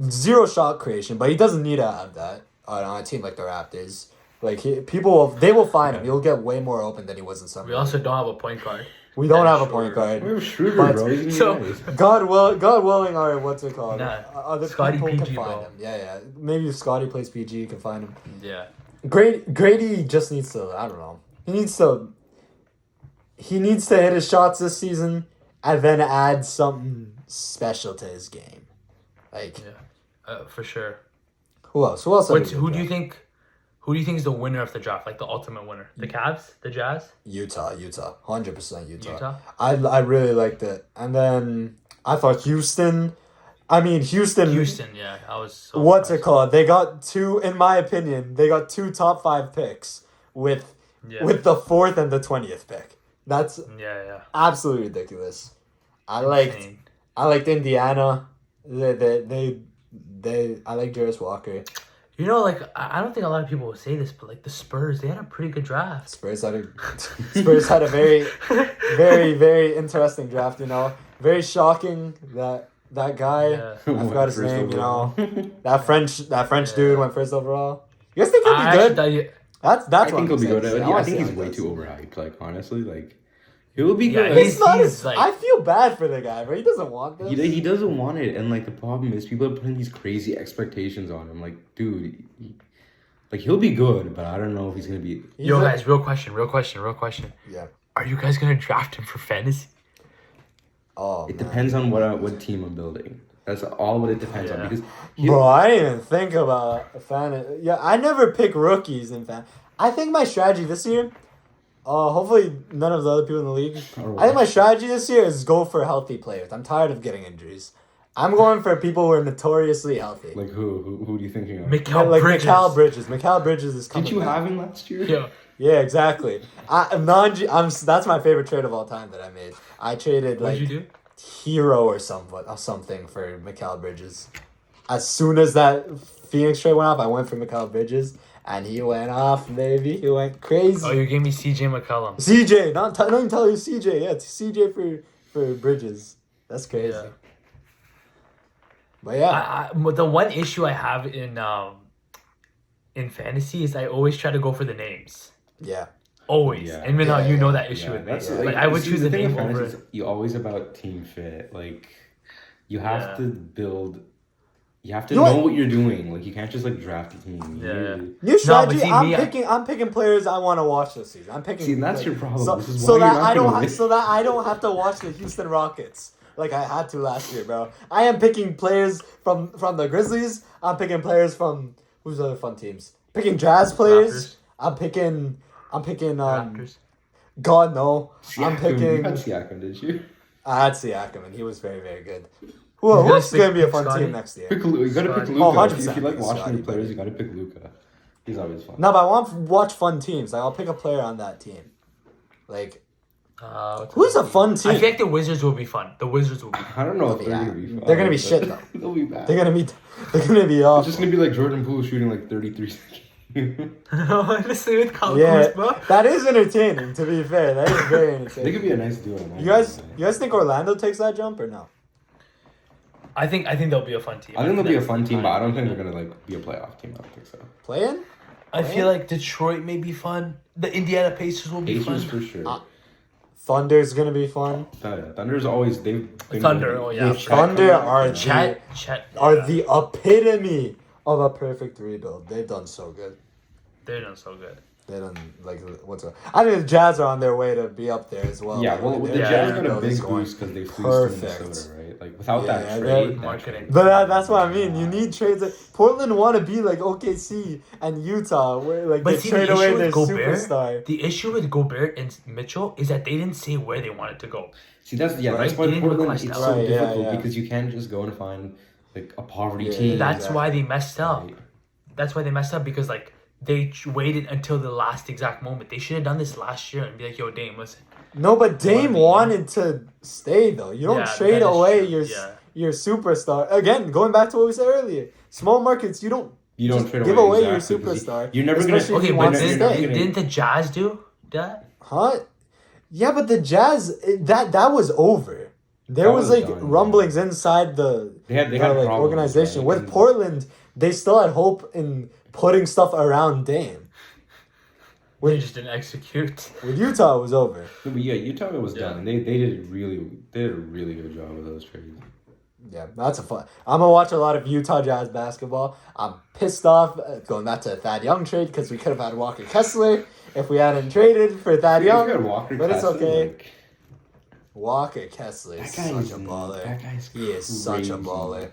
0 shot creation, but he doesn't need to have that on a team like the Raptors. Like they will find him. He'll get way more open than he was in summer. We also don't have a point guard. We don't have a Schroeder. point guard. We have Schroeder, But- bro. He's So- nice. God willing, or what's it called? Nah, Other Scotty people PG, can find bro. him. Yeah. Maybe if Scotty plays PG, you can find him. Yeah. Grady just needs to. I don't know. He needs to hit his shots this season and then add something special to his game. Like For sure. who else? Who else? Who do you think? Who do you think is the winner of the draft? Like the ultimate winner? The Cavs? The Jazz? Utah, 100% Utah. Utah? I really liked it, and then I thought Houston. Houston, yeah. I was. So What's it impressed. called? They got 2. In my opinion, they got 2 top 5 picks with the 4th and the 20th pick. That's Yeah. absolutely ridiculous. I Insane. liked Indiana. I like Jarris Walker. You know, like I don't think a lot of people will say this, but like the Spurs, they had a pretty good draft. Spurs had a very, very, very interesting draft. You know, very shocking that guy. Yeah. I forgot his First name. You overall. know, that French Yeah. dude went first overall. You guys think he'll I be actually good? thought you- That's I what think I'm he'll be saying. good. wanna I think see he's how way he does. too overhyped. Like honestly, like he'll be Yeah, good. It's not he's as, like- I feel bad for the guy, bro. He doesn't want this. He doesn't want it, and like the problem is people are putting these crazy expectations on him. Like, dude, like he'll be good, but I don't know if he's gonna be. He's Yo, a- guys, real question. Yeah. Are you guys gonna draft him for fantasy? Oh. It man. depends on what team I'm building. That's all what it depends on Yeah. because Bro, I didn't even think about a fan. Yeah, I never pick rookies in fan. I think my strategy this year, hopefully none of the other people in the league. I think my strategy this year is go for healthy players. I'm tired of getting injuries. I'm going for people who are notoriously healthy. like who are you thinking of? Mikal Bridges. Mikal Bridges. Mikal Bridges is coming Did you back. have him last year? Yo, Yeah, exactly. That's my favorite trade of all time that I made. I traded what'd like you do? Hero or something for Mikal Bridges. As soon as that Phoenix trade went off, I went for Mikal Bridges, and he went off, baby. He went crazy. Oh, you gave me CJ McCollum. CJ, don't even tell you CJ. Yeah, it's CJ for Bridges. That's crazy. Yeah. But yeah, The one issue I have in fantasy is I always try to go for the names. yeah. Always. Yeah. And Minal, Yeah, you know yeah, that issue with me. that's Like, I would see, choose the thing name with fantasy over. is you always about team fit. Like you have Yeah. to build. You have to You know know what? what you're doing. Like you can't just like draft a team. Yeah. You- New strategy. see, I'm me, picking players I want to watch this season. I'm picking. See, that's your problem. So, This is so why you're that not I don't gonna win. so that I don't have to watch the Houston Rockets like I had to last year, bro. I am picking players from the Grizzlies. I'm picking players from who's the other fun teams. Picking Jazz players. Raptors. I'm picking Raptors. God no. I'm Siakam, picking. You had Siakam, did you? I had Siakam, and he was very, very good. gonna Who's pick- going to be a pick fun Scotty? team next year? You gotta pick Scotty. Luca. Oh, If 100% you like pick watching Scotty, new players, buddy. you gotta pick Luca. He's always fun. No, but I want to watch fun teams. Like, I'll pick a player on that team. Like, who's a fun team? I feel like the Wizards will be fun. The Wizards will be fun. I don't know if They'll they're be gonna be bad. fun. They're gonna be but shit, though. They'll be bad. They're gonna be It's awful. just gonna be like Jordan Poole shooting like 33 seconds. Honestly, with Kyle Yeah, Kuzma. that is entertaining. To be fair, that is very They entertaining. could be a nice duo. You guys think Orlando takes that jump or no? I think they'll be a fun team. I think they'll be a fun team, but I don't think they're gonna like be a playoff team. I don't think so. Playing? I feel like Detroit may be fun. The Indiana Pacers will be Pacers fun. for sure. Thunder's gonna be fun. Thunder's always they've been Thunder, really- oh, yeah. Yeah, Thunder are Chet. are Yeah. the epitome of a perfect rebuild. They've done so good. They're doing so good. They done like I think the Jazz are on their way to be up there as well. Yeah, Like, well, the their Jazz got a rebuild is big going boost because they fleeced perfect. Minnesota, right? Like without Yeah, that they're- trade, Marketing. But that's what I mean. You need trades. Like, Portland want to be like OKC and Utah, where like But they see, trade the away issue their with Gobert, superstar. the issue with Gobert and Mitchell is that they didn't say where they wanted to go. See, that's Right. that's why They didn't Portland request it's that. so Right, yeah, difficult yeah. because you can't just go and find like a poverty Yeah, team. That's exactly. why they messed up. Right. That's why they messed up because like they waited until the last exact moment. They should have done this last year and be like, "Yo, Dame, listen." No, but Dame be- wanted to stay though. You don't Yeah, trade that is away true. your Yeah. your superstar. Again, going back to what we said earlier, small markets you don't You don't just trade give away away your exactly, 'cause superstar. you're never especially gonna. if he Okay, but wants to you're never stay. gonna- didn't the Jazz do that? Huh? Yeah, but the Jazz that was over. There That was was like done, rumblings inside the They had the, problems, organization. right? With And- Portland, they still had hope in putting stuff around Dame. They With just didn't execute. with Utah, it was over. No, but yeah, Utah was Yeah. done. And they did a really good job with those trades. Yeah, that's a fun. I'm gonna watch a lot of Utah Jazz basketball. I'm pissed off going back to the Thad Young trade because we could have had Walker Kessler if we hadn't traded for Thad If you Young. had Walker but it's Kessler, okay. like, Walker Kessler is that guy such a baller. That guy's He is such a crazy. baller.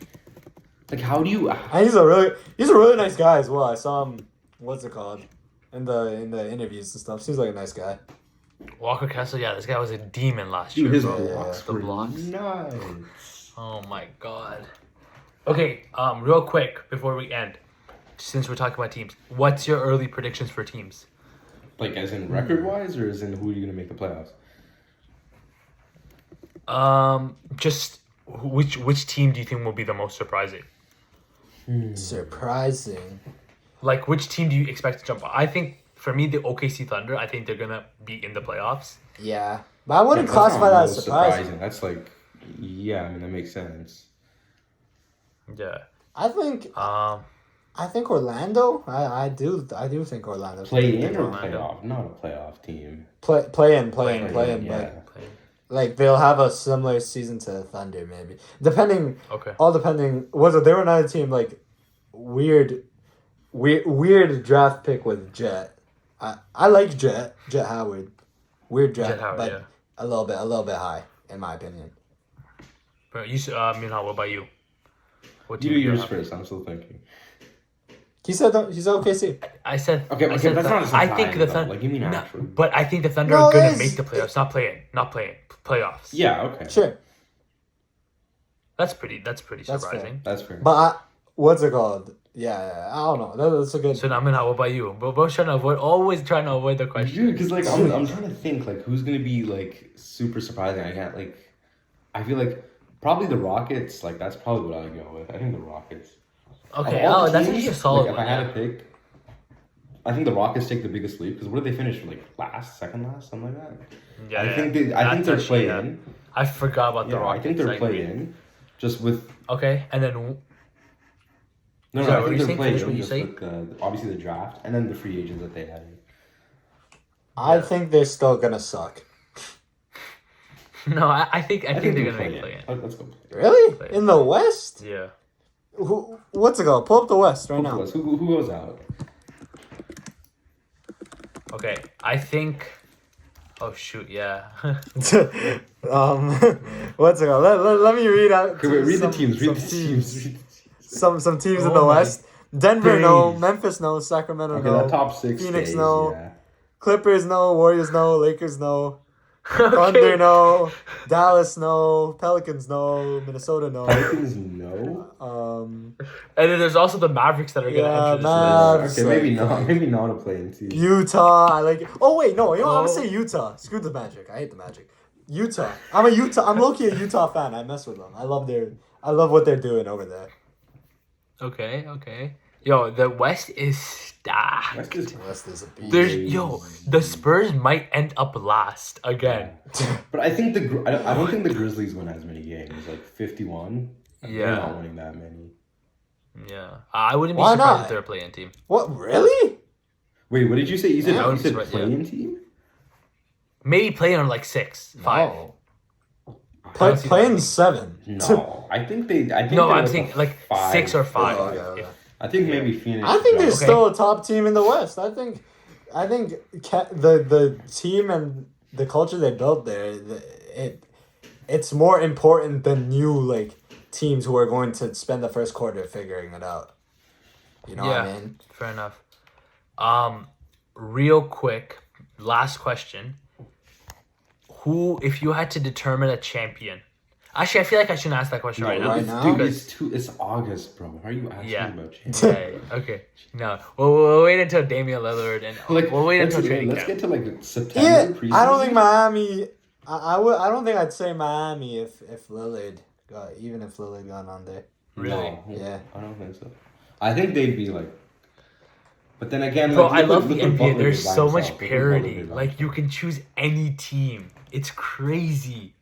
Like, how do you? And he's a really nice guy as well. I saw him. What's it called? In the interviews and stuff. Seems like a nice guy. Walker Kessler, yeah, this guy was a demon last Dude, year. his bro. blocks The were blocks. nice. Oh my god. Okay, real quick before we end, since we're talking about teams, what's your early predictions for teams? Like, as in record wise, or as in who are you gonna make the playoffs? Just which team do you think will be the most surprising? Surprising. Like, which team do you expect to jump? I think for me, the OKC Thunder. I think they're gonna be in the playoffs. Yeah, but I wouldn't That's not classify that real as surprising. That's like, yeah, I mean that makes sense. Yeah. I think Orlando. I do think Orlando. Play in or Orlando. playoff? Not a playoff team. Play in. Yeah. But like they'll have a similar season to the Thunder, maybe depending. Okay. All depending. Was it they were another team like weird draft pick with Jet. I like Jet Howard. Weird draft, Jet Howard, but yeah. a little bit high in my opinion. But you, Minha, what about you? What You team do you yours have? first. I'm still thinking. He said OKC. I said Okay, I said that's not a I think surprise, the though. Thunder. Like, you mean no, actually. but I think the Thunder No, are gonna it's- make the playoffs. Not play in. Playoffs. Yeah. Okay. Sure, That's pretty fair. surprising. That's fair. but what's it called? Yeah, I don't know. That's a good. So now, Minha, what about you? We're both always trying to avoid the question. Dude, because like I'm trying to think like who's gonna be like super surprising. I feel like probably the Rockets. Like that's probably what I'd go with. I think the Rockets. Okay, Of all that's teams, actually a solid like, one. If I had Yeah. to pick, I think the Rockets take the biggest leap because what did they finish like second last, something like that. Yeah, I think That's they're actually, play in. I forgot about the Yeah, I Rockets. think they're agree. play in. Just with Okay, and then no, Sorry, I what were think you they're saying? play Finish what in you just say? with obviously the draft and then the free agents that they had. I think they're still gonna suck. no, I think they're gonna play make play in. Let's go. Really? Play In the West? Yeah. What's it called? Pull up the West right now. Who goes out? Okay, I think. Oh shoot! Yeah. What's it called? Let me read out. Okay, wait, read the some- teams. Read some the teams. Some teams in Oh the my West. Denver no, days. Memphis no, Sacramento Okay, no, that top six. Phoenix stays, no, Yeah. Clippers no, Warriors no, Lakers no, Thunder no, Dallas no, Pelicans no, Minnesota no. Pelicans no. And then there's also the Mavericks that are gonna Yeah, enter this Mavs. list. That's Okay, maybe like- not. Maybe not a play-in team. Utah, I like it. Oh wait, no, you know I'm Oh. gonna say Utah. Screw the Magic. I hate the Magic. Utah. I'm low-key a Utah fan. I mess with them. I love what they're doing over there. Okay. Yo, the West is stacked. That's just. The West is a beast. The Spurs might end up last again. But I think I don't think the Grizzlies win as many games. Like 51. They're Yeah. not winning that many. Yeah, I wouldn't be Why surprised not? if they're a play-in team. What really? Wait, what did you say? You said Yeah, I you would said be surprised, play-in team? Maybe play-in on like 6, 5. No. don't see Playing that. 7. No, I think they. I think No, they're I'm like saying a like 5. 6 or 5. Oh, okay. I think maybe Phoenix. I think they're jumps. still a top team in the West. I think the team and the culture they built there, it's more important than new like teams who are going to spend the first quarter figuring it out. You know what I mean? Fair enough. Real quick, last question. Who, if you had to determine a champion? Actually, I feel like I shouldn't ask that question right now. right now? Dude, Because it's August, bro. How are you asking Yeah. about change? yeah, okay. No, we'll wait until Damian Lillard and we'll wait until training let's camp. get to like Yeah, September. Preseason. I don't think Miami. I don't think I'd say Miami if Lillard got even if Lillard got on there. Really? No, Yeah. I don't think so. I think they'd be like. But then again, Bro, like, I look love what- the look what NBA. Butler There's did by so himself. much Look what Butler parity. did by Like you can choose any team. It's crazy.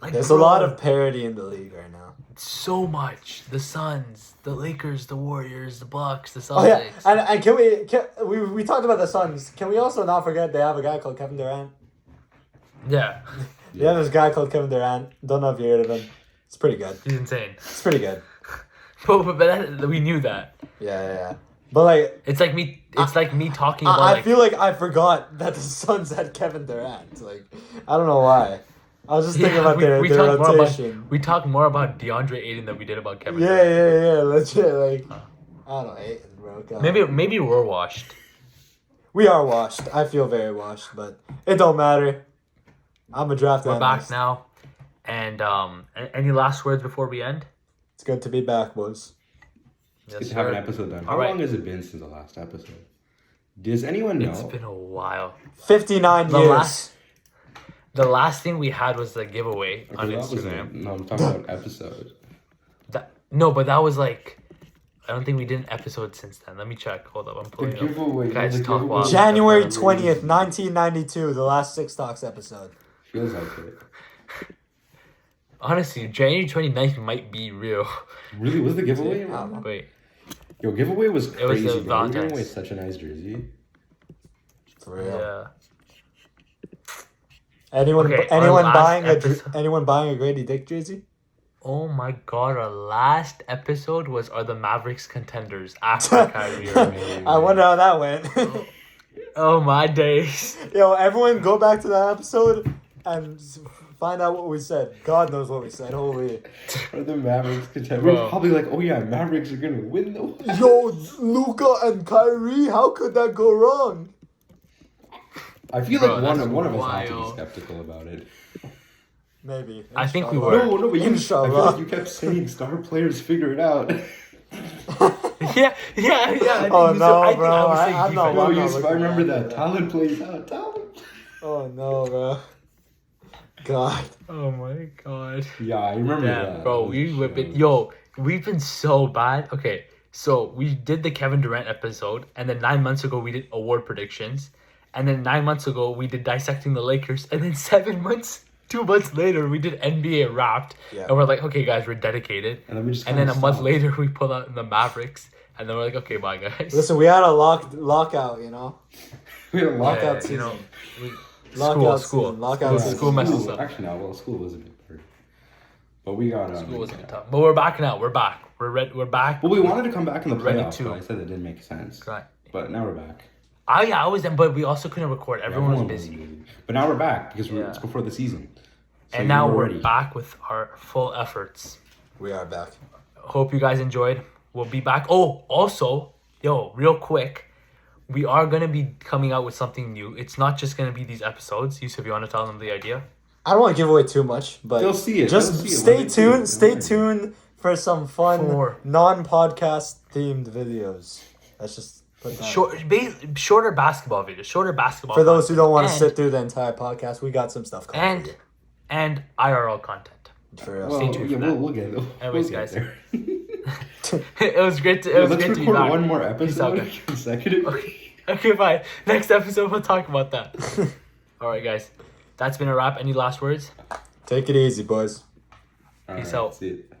Like There's bro, a lot of parity in the league right now. so much. The Suns, the Lakers, the Warriors, the Bucks, the Celtics. Oh yeah, and can we talked about the Suns? Can we also not forget they have a guy called Kevin Durant? Yeah, They have this guy called Kevin Durant. Don't know if you heard of him. It's pretty good. he's insane. It's pretty good. But we knew that. Yeah. But like, It's like me. It's like me talking about I like. feel like I forgot that the Suns had Kevin Durant. Like, I don't know why. I was just thinking about their talk more rotation. about we talk more about DeAndre Ayton than we did about Kevin. Yeah, Durant. legit. Like, I don't know, Ayton, bro. God. Maybe we're washed. We are washed. I feel very washed, but it don't matter. I'm a draft We're analyst. back now, and any last words before we end? It's good to be back, boys. Yes, Good to have an sir. episode done. How All right. long has it been since the last episode? Does anyone know? It's been a while. 59 The years. The last thing we had was the giveaway on Okay, that was Instagram. no, I'm talking about episode. No, but that was like I don't think we did an episode since then. Let me check. Hold up, I'm pulling The up. giveaway. Guys, the talk giveaway. wild. January 20th, 1992, the last Six Talks episode. Feels like it. Honestly, January 29th might be real. Really, was the giveaway? Wait. Yo, giveaway was It was crazy. the Bro. We were Valentine's. giving away such a nice jersey. For real. Yeah. Anyone, Okay, anyone our last buying episode- anyone buying a Grady Dick jersey? Oh my god, our last episode was Are the Mavericks contenders after Kyrie Irving. I wonder how that went. Oh my days. Yo, everyone go back to that episode and find out what we said. God knows what we said. Holy. Are the Mavericks contenders? Bro. We're probably like, oh yeah, Mavericks are gonna win though. Yo, Luka and Kyrie, how could that go wrong? I feel Bro, like that's one of us had to be wild. skeptical about it. Maybe. I think we Inshallah. were. No, but you, I feel Inshallah. like you kept saying star players figure it out. Yeah. I think Oh, you no, I think bro, I was I- saying I'm not defense. No, I'm you, looking I remember at that. that. Talent plays out. Talent. Oh no, bro. God. Oh my god. Yeah, I remember Damn, that. bro, we've been so bad. Okay, so we did the Kevin Durant episode, and then 9 months ago we did award predictions, and then 9 months ago we did dissecting the Lakers, and then 2 months later we did NBA Wrapped, Yeah. and we're like, okay guys, we're dedicated, And then we just and then a kinda month stopped. later we pulled out the Mavericks, and then we're like, okay, bye guys. Listen, we had a lockout, you know. We had a lockout Yeah, season. Lockout School. season. Lockout School season. messed us up. Actually, no. Well, school was a bit better. But we got School was a bit tough, but we're back now. We're back. We're back. Well, we wanted to come back in the Ready playoffs, to. but I said that didn't make sense. Right. But now we're back. I was in, but we also couldn't record. Everyone was Everyone busy. But now we're back because Yeah. it's before the season. So And now we're ready. back with our full efforts. We are back. Hope you guys enjoyed. We'll be back. Oh, also, real quick, we are going to be coming out with something new. It's not just going to be these episodes. Yusuf, you want to tell them the idea? I don't want to give away too much, but They'll see it. Just They'll see it stay when they see it. tuned. Don't Stay worry. tuned for some fun For- non-podcast themed videos. Let's just put that. Shorter basketball videos. Shorter basketball For those who don't want to And- sit through the entire podcast, we got some stuff coming. and IRL content. For real. Well, Stay tuned yeah, for that. we'll get it. Anyways, We'll get guys. there. It was great to Let's be record back. one more Peace out, episode guys. consecutively. Okay, fine. Next episode we'll talk about that. All right, guys. That's been a wrap. Any last words? Take it easy, boys. All Peace right, out. See it.